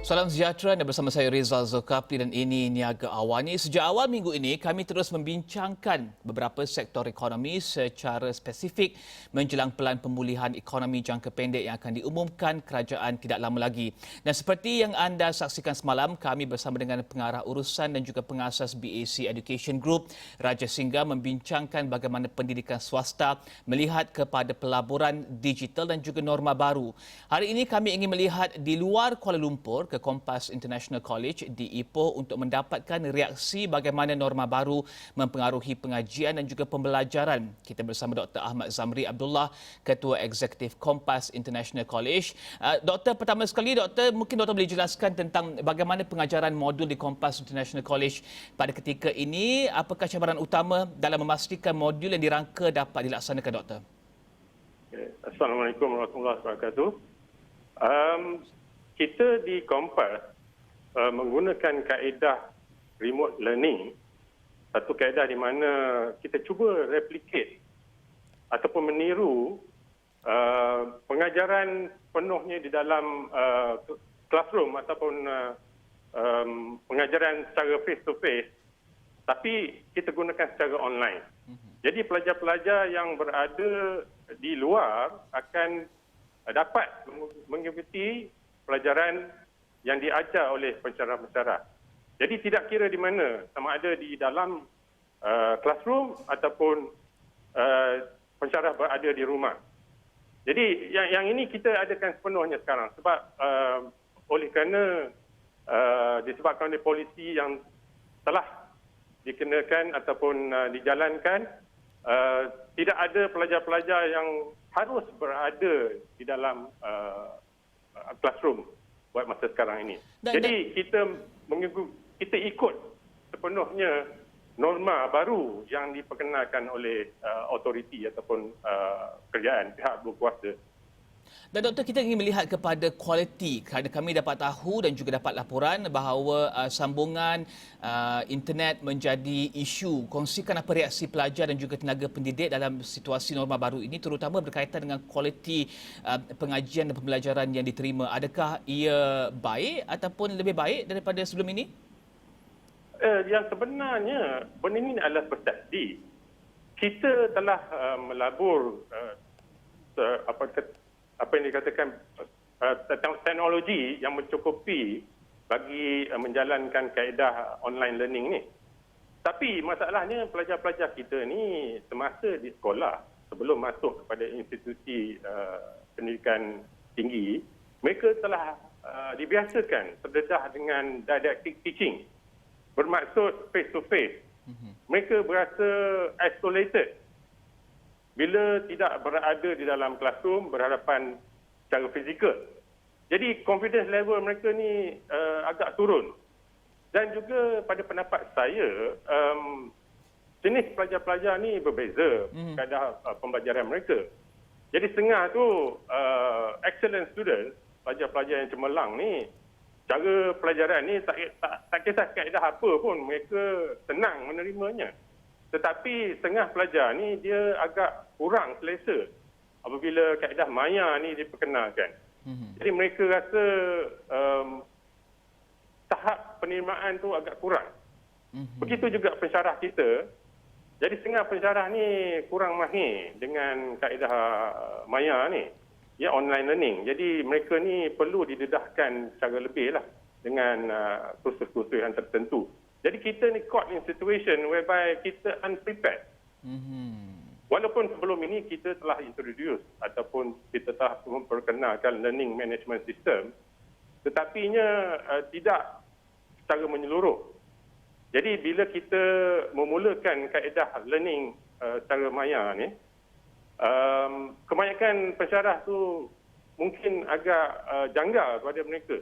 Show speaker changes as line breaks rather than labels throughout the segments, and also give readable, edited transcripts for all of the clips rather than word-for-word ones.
Salam sejahtera dan bersama saya Rizal Zulkafli dan ini Niaga Awani. Sejak awal minggu ini, kami terus membincangkan beberapa sektor ekonomi secara spesifik menjelang pelan pemulihan ekonomi jangka pendek yang akan diumumkan kerajaan tidak lama lagi. Dan seperti yang anda saksikan semalam, kami bersama dengan pengarah urusan dan juga pengasas BAC Education Group, Raja Singa, membincangkan bagaimana pendidikan swasta melihat kepada pelaburan digital dan juga norma baru. Hari ini kami ingin melihat di luar Kuala Lumpur ke Kompas International College di Ipoh untuk mendapatkan reaksi bagaimana norma baru mempengaruhi pengajian dan juga pembelajaran. Kita bersama Dr. Ahmad Zamri Abdullah, Ketua Eksekutif Kompas International College. Doktor, pertama sekali, mungkin Doktor boleh jelaskan tentang bagaimana pengajaran modul di Kompas International College pada ketika ini. Apakah cabaran utama dalam memastikan modul yang dirangka dapat dilaksanakan, Doktor?
Assalamualaikum warahmatullahi wabarakatuh. Kita di Kompas menggunakan kaedah remote learning, satu kaedah di mana kita cuba replicate ataupun meniru pengajaran penuhnya di dalam classroom ataupun pengajaran secara face to face, tapi kita gunakan secara online. Jadi pelajar-pelajar yang berada di luar akan dapat mengikuti pelajaran yang diajar oleh pensyarah-pensyarah. Jadi tidak kira di mana, sama ada di dalam classroom ataupun pensyarah berada di rumah. Jadi yang ini kita adakan sepenuhnya sekarang sebab oleh kerana disebabkan oleh polisi yang telah dikenakan ataupun dijalankan, tidak ada pelajar-pelajar yang harus berada di dalam classroom buat masa sekarang ini. Jadi kita ikut sepenuhnya norma baru yang diperkenalkan oleh autoriti ataupun kerajaan, pihak berkuasa.
Dan Doktor, kita ingin melihat kepada kualiti kerana kami dapat tahu dan juga dapat laporan bahawa sambungan internet menjadi isu. Kongsikan apa reaksi pelajar dan juga tenaga pendidik dalam situasi norma baru ini, terutama berkaitan dengan kualiti pengajian dan pembelajaran yang diterima. Adakah ia baik ataupun lebih baik daripada sebelum ini?
Yang sebenarnya benda ini adalah persepsi. Kita telah melabur apa yang dikatakan teknologi yang mencukupi bagi menjalankan kaedah online learning ni. Tapi masalahnya pelajar-pelajar kita ni semasa di sekolah, sebelum masuk kepada institusi pendidikan tinggi, mereka telah dibiasakan terdedah dengan didactic teaching. Bermaksud face to face. Mereka berasa isolated bila tidak berada di dalam classroom berhadapan secara fizikal. Jadi confidence level mereka ni agak turun. Dan juga pada pendapat saya, jenis pelajar-pelajar ni berbeza kadar pembelajaran mereka. Jadi setengah tu excellent student, pelajar-pelajar yang cemerlang ni, cara pelajaran ni tak kisah kaedah apa pun, mereka senang menerimanya. Tetapi setengah pelajar ni dia agak kurang selesa apabila kaedah maya ni diperkenalkan. Jadi mereka rasa tahap penerimaan tu agak kurang. Begitu juga pensyarah kita. Jadi setengah pensyarah ni kurang mahir dengan kaedah maya ni. Ya, online learning. Jadi mereka ni perlu didedahkan secara lebih lah dengan kursus-kursus yang tertentu. Jadi kita ni caught in situation whereby kita unprepared. Walaupun sebelum ini kita telah introduce ataupun kita telah memperkenalkan learning management system, tetapinya tidak secara menyeluruh. Jadi bila kita memulakan kaedah learning secara maya ni, kebanyakan pensyarah tu mungkin agak janggal kepada mereka.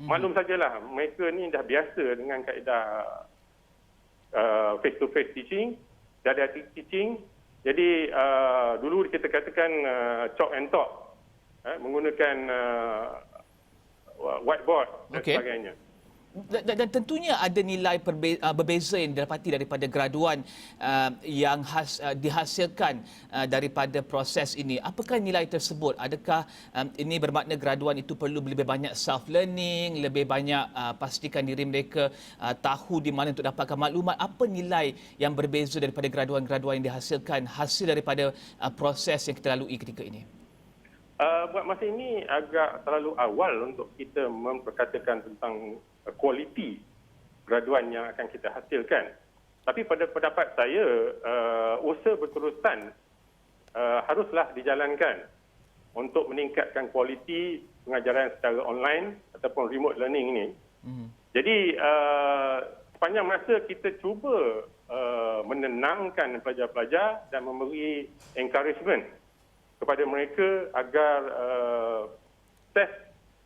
Maklum sajalah, mereka ni dah biasa dengan kaedah face-to-face teaching, didactic teaching. Jadi dulu kita katakan chalk and talk, menggunakan whiteboard dan sebagainya.
Dan tentunya ada nilai berbeza yang didapati daripada graduan dihasilkan daripada proses ini. Apakah nilai tersebut? Adakah ini bermakna graduan itu perlu lebih banyak self-learning, lebih banyak pastikan diri mereka tahu di mana untuk dapatkan maklumat? Apa nilai yang berbeza daripada graduan-graduan yang dihasilkan hasil daripada proses yang kita lalui ketika ini?
Buat masa ini agak terlalu awal untuk kita memperkatakan tentang kualiti graduan yang akan kita hasilkan. Tapi pada pendapat saya, usaha berterusan haruslah dijalankan untuk meningkatkan kualiti pengajaran secara online ataupun remote learning ini. Jadi sepanjang masa kita cuba menenangkan pelajar-pelajar dan memberi encouragement kepada mereka agar test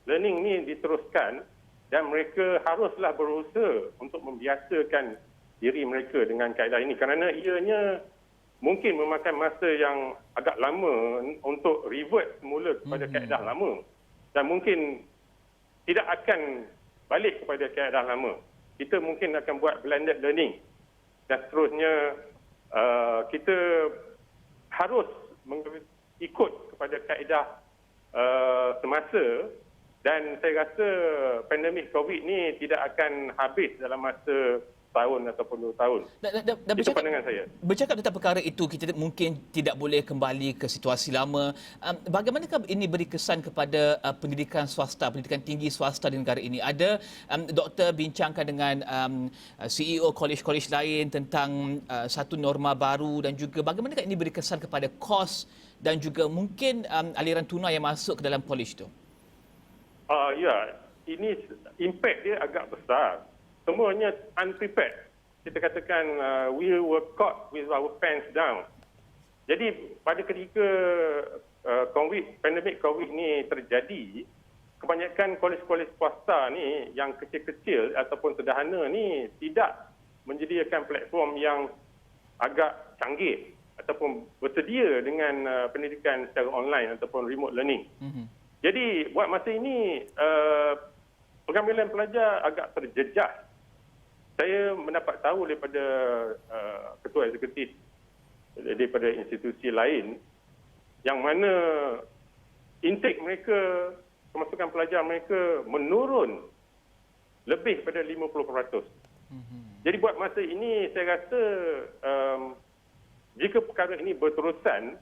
learning ni diteruskan dan mereka haruslah berusaha untuk membiasakan diri mereka dengan kaedah ini kerana ianya mungkin memakan masa yang agak lama untuk revert semula kepada kaedah lama dan mungkin tidak akan balik kepada kaedah lama. Kita mungkin akan buat blended learning dan seterusnya kita harus ikut kepada kaedah semasa dan saya rasa pandemik COVID ni tidak akan habis dalam masa tahun ataupun 2 tahun. Itu pandangan saya.
Bercakap tentang perkara itu, kita mungkin tidak boleh kembali ke situasi lama. Bagaimanakah ini beri kesan kepada pendidikan swasta, pendidikan tinggi swasta di negara ini? Ada doktor bincangkan dengan CEO kolej-kolej lain tentang satu norma baru dan juga bagaimanakah ini beri kesan kepada kos dan juga mungkin aliran tunai yang masuk ke dalam kolej itu?
Ya, ini impact dia agak besar. Semuanya unprepared. Kita katakan we were caught with our pants down. Jadi pada ketika pandemik COVID ni terjadi, kebanyakan kolej-kolej swasta ni yang kecil-kecil ataupun sederhana ni tidak menyediakan platform yang agak canggih ataupun bersedia dengan pendidikan secara online ataupun remote learning. Jadi buat masa ini pengambilan pelajar agak terjejas. Saya mendapat tahu daripada ketua eksekutif daripada institusi lain yang mana intake mereka, kemasukan pelajar mereka menurun lebih pada 50%. Jadi buat masa ini saya rasa jika perkara ini berterusan,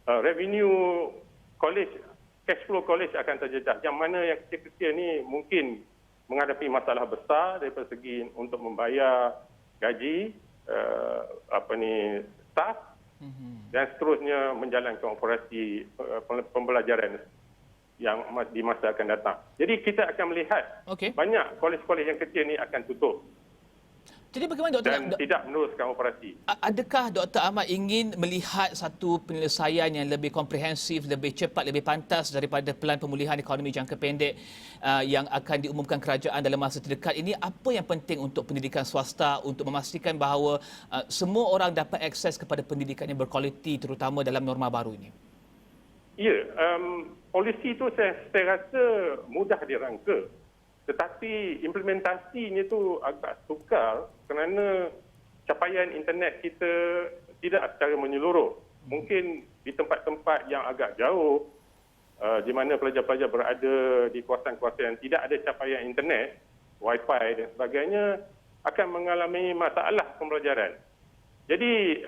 revenue kolej, cash flow kolej akan terjejas. Yang mana yang kecil-kecil ni mungkin menghadapi masalah besar daripada segi untuk membayar gaji staff dan seterusnya menjalankan operasi pembelajaran yang di masa akan datang. Jadi kita akan melihat banyak kolej-kolej yang kecil ni akan tutup.
Jadi bagaimana Dr.
Dan tidak meneruskan operasi.
Adakah Dr. Ahmad ingin melihat satu penyelesaian yang lebih komprehensif, lebih cepat, lebih pantas daripada pelan pemulihan ekonomi jangka pendek yang akan diumumkan kerajaan dalam masa terdekat ini? Apa yang penting untuk pendidikan swasta untuk memastikan bahawa semua orang dapat akses kepada pendidikan yang berkualiti terutama dalam norma baru ini?
Ya, polisi itu saya rasa mudah dirangka. Tetapi implementasinya itu agak sukar kerana capaian internet kita tidak secara menyeluruh. Mungkin di tempat-tempat yang agak jauh, di mana pelajar-pelajar berada di kawasan-kawasan yang tidak ada capaian internet, wifi dan sebagainya, akan mengalami masalah pembelajaran. Jadi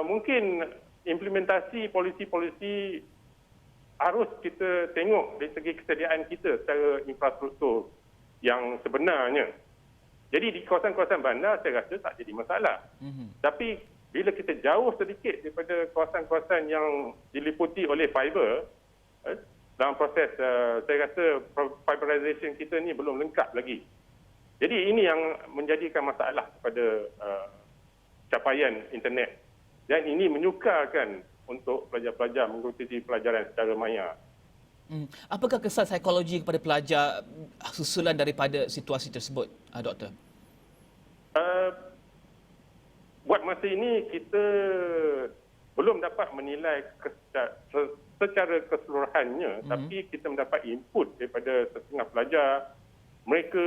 mungkin implementasi polisi-polisi harus kita tengok dari segi kesediaan kita secara infrastruktur yang sebenarnya. Jadi di kawasan-kawasan bandar saya rasa tak jadi masalah. Tapi bila kita jauh sedikit daripada kawasan-kawasan yang diliputi oleh fiber, dalam proses saya rasa fiberization kita ni belum lengkap lagi. Jadi ini yang menjadikan masalah kepada capaian internet. Dan ini menyukarkan untuk pelajar-pelajar mengikuti pelajaran secara maya.
Apakah kesan psikologi kepada pelajar susulan daripada situasi tersebut, Doktor?
Buat masa ini kita belum dapat menilai secara keseluruhannya, tapi kita mendapat input daripada setengah pelajar mereka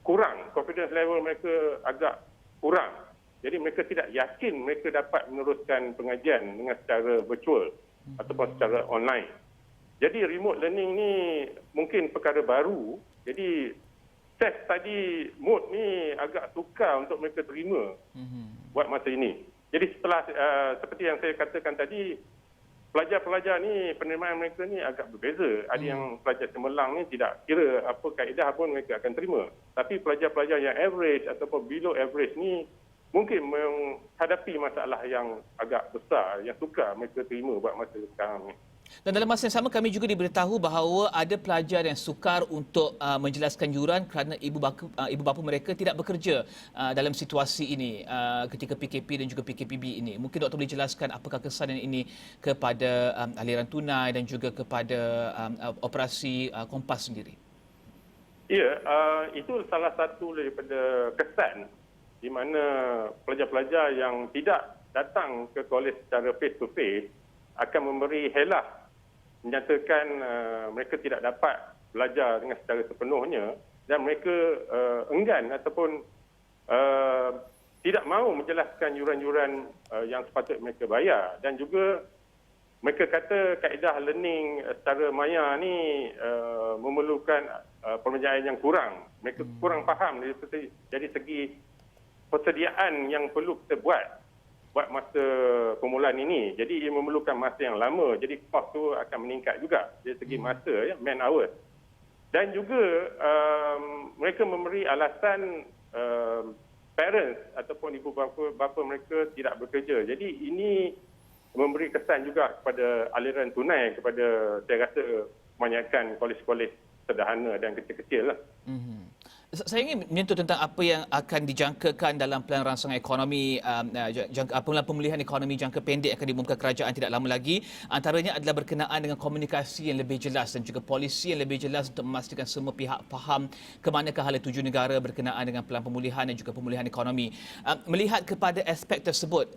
kurang, confidence level mereka agak kurang. Jadi mereka tidak yakin mereka dapat meneruskan pengajian dengan secara virtual ataupun secara online. Jadi remote learning ni mungkin perkara baru. Jadi test tadi mood ni agak sukar untuk mereka terima buat masa ini. Jadi setelah seperti yang saya katakan tadi, pelajar-pelajar ni penerimaan mereka ni agak berbeza. Ada yang pelajar cemerlang ni tidak kira apa kaedah pun mereka akan terima. Tapi pelajar-pelajar yang average ataupun below average ni mungkin menghadapi masalah yang agak besar yang sukar mereka terima buat masa sekarang ni.
Dan dalam masa yang sama kami juga diberitahu bahawa ada pelajar yang sukar untuk menjelaskan yuran kerana ibu bapa mereka tidak bekerja dalam situasi ini ketika PKP dan juga PKPB ini. Mungkin doktor boleh jelaskan apakah kesan ini kepada aliran tunai dan juga kepada operasi Kompas sendiri.
Ya, itu salah satu daripada kesan di mana pelajar-pelajar yang tidak datang ke kolej secara face to face akan memberi helah menyatakan mereka tidak dapat belajar dengan secara sepenuhnya dan mereka enggan ataupun tidak mahu menjelaskan yuran-yuran yang sepatutnya mereka bayar, dan juga mereka kata kaedah learning secara maya ni memerlukan perbincangan yang kurang. Mereka kurang faham dari segi persediaan yang perlu kita buat masa permulaan ini. Jadi ia memerlukan masa yang lama. Jadi kos tu akan meningkat juga dari segi masa, ya, man hours. Dan juga mereka memberi alasan parents ataupun ibu bapa mereka tidak bekerja. Jadi ini memberi kesan juga kepada aliran tunai, kepada saya rasa kebanyakan kolej-kolej sederhana dan kecil-kecil lah.
Saya ingin menyentuh tentang apa yang akan dijangkakan dalam pelan rangsangan ekonomi, pemulihan ekonomi jangka pendek yang akan diumumkan kerajaan tidak lama lagi. Antaranya adalah berkenaan dengan komunikasi yang lebih jelas dan juga polisi yang lebih jelas untuk memastikan semua pihak faham ke manakah hala tuju negara berkenaan dengan pelan pemulihan dan juga pemulihan ekonomi. Melihat kepada aspek tersebut,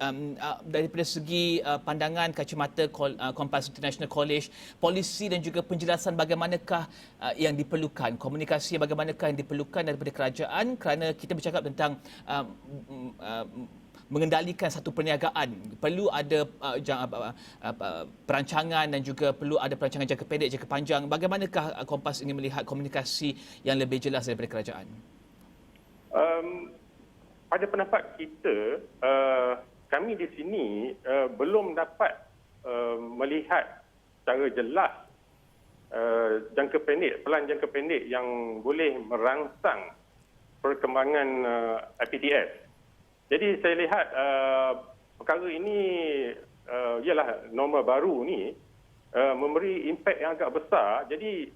daripada segi pandangan kacamata Kompas International College, polisi dan juga penjelasan bagaimanakah yang diperlukan, komunikasi bagaimanakah yang diperlukan daripada kerajaan, kerana kita bercakap tentang mengendalikan satu perniagaan, perlu ada perancangan dan juga perlu ada perancangan jangka pendek, jangka panjang. Bagaimanakah Kompas ingin melihat komunikasi yang lebih jelas daripada kerajaan?
Pada pendapat kita, kami di sini belum dapat melihat secara jelas pelan jangka pendek yang boleh merangsang perkembangan IPTS. Jadi saya lihat perkara ini ialah norma baru ni memberi impak yang agak besar. Jadi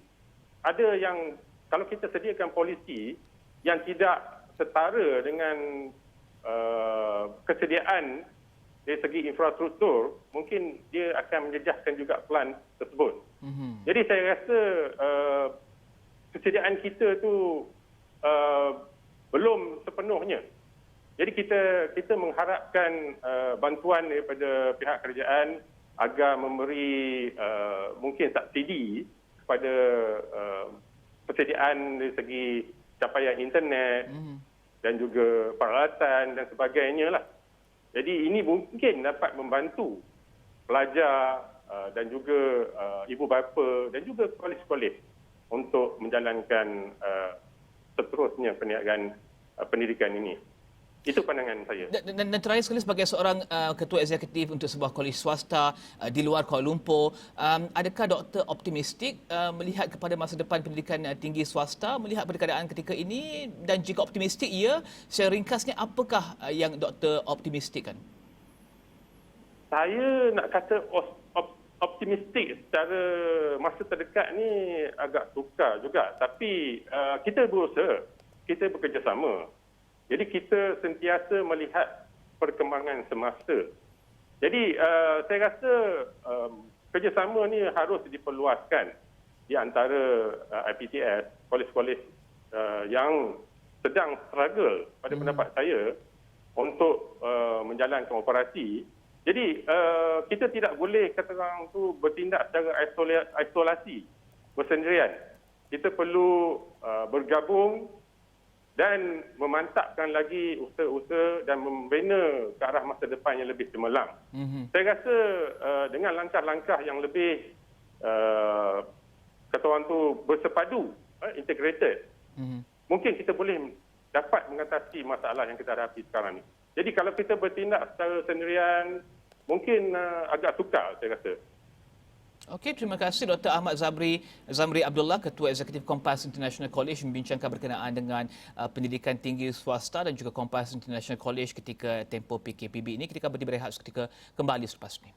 ada yang, kalau kita sediakan polisi yang tidak setara dengan kesediaan dari segi infrastruktur, mungkin dia akan menjejaskan juga pelan tersebut. Jadi saya rasa kesediaan kita tu belum sepenuhnya. Jadi kita mengharapkan bantuan daripada pihak kerajaan agar memberi mungkin subsidi kepada persediaan dari segi capaian internet dan juga peralatan dan sebagainya lah. Jadi ini mungkin dapat membantu pelajar dan juga ibu bapa dan juga kolej-kolej untuk menjalankan seterusnya perniagaan pendidikan ini. Itu pandangan saya.
Dan terakhir sekali, sebagai seorang ketua eksekutif untuk sebuah kolej swasta di luar Kuala Lumpur, adakah doktor optimistik melihat kepada masa depan pendidikan tinggi swasta, melihat pada keadaan ketika ini? Dan jika optimistik, ya, secara ringkasnya apakah yang doktor optimistikkan?
Saya nak kata optimistik secara masa terdekat ni agak sukar juga. Tapi kita berusaha, kita bekerjasama. Jadi kita sentiasa melihat perkembangan semasa. Jadi saya rasa kerjasama ni harus diperluaskan di antara IPTS, kolej-kolej yang sedang struggle pada pendapat saya untuk menjalankan operasi. Jadi kita tidak boleh kata orang tu bertindak secara isolasi, bersendirian. kita perlu bergabung dan memantapkan lagi usaha-usaha dan membina ke arah masa depan yang lebih cemerlang. Saya rasa dengan langkah-langkah yang lebih kata orang tu bersepadu, integrated, mungkin kita boleh dapat mengatasi masalah yang kita hadapi sekarang ni. Jadi kalau kita bertindak secara sendirian, mungkin agak sukar saya rasa.
Okey, terima kasih Dr. Ahmad Zamri Abdullah, Ketua Eksekutif Kompas International College membincangkan berkenaan dengan pendidikan tinggi swasta dan juga Kompas International College ketika tempoh PKPB ini. Kita akan berehat seketika, kembali selepas ini.